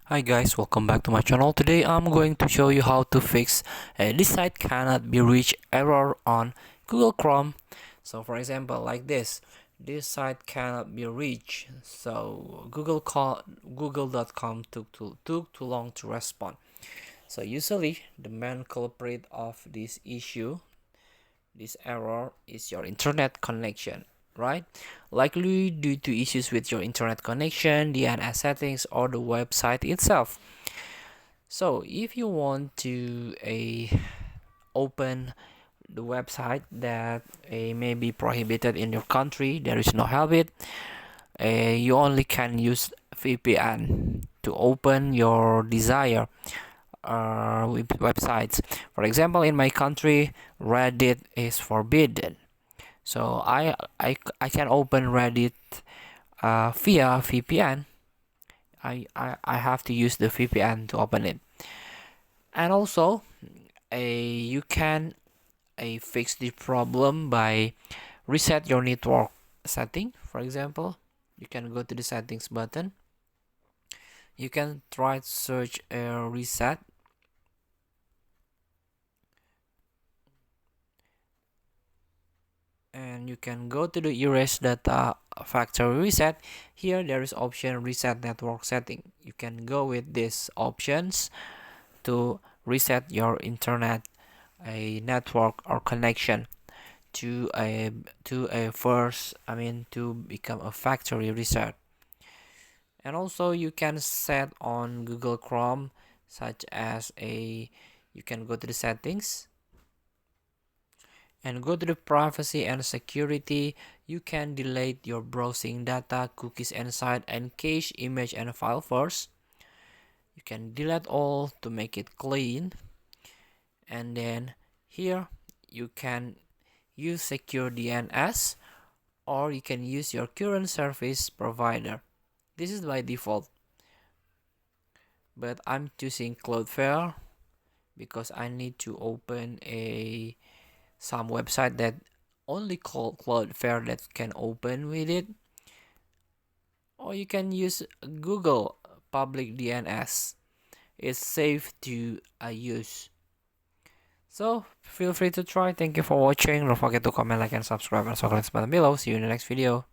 Hi guys, welcome back to my channel. Today I'm going to show you how to fix this site cannot be reached error on Google Chrome. So for example, like this site cannot be reached. So google.com took too long to respond. So usually the main culprit of this issue, this error, is your internet connection, right? Likely due to issues with your internet connection, DNS settings, or the website itself. So if you want to open the website that may be prohibited in your country, there is no help it. You only can use VPN to open your desired websites. For example, in my country, Reddit is forbidden. So I can open Reddit via VPN. I have to use the VPN to open it. And also, you can fix the problem by reset your network setting. For example, you can go to the settings button. You can try to search a reset, and you can go to the erase data factory reset. Here there is option reset network setting. You can go with these options to reset your internet a network or connection to become a factory reset. And also you can set on Google Chrome, such as you can go to the settings and go to the privacy and security. You can delete your browsing data, cookies and site, and cache image and file first. You can delete all to make it clean. And then here you can use secure DNS, or you can use your current service provider. This is by default, but I'm choosing Cloudflare because I need to open some website that only Cloudflare that can open with it. Or you can use Google public DNS. It's safe to use. So feel free to try. Thank you for watching. Don't forget to comment, like, and subscribe, and so button below. See you in the next video.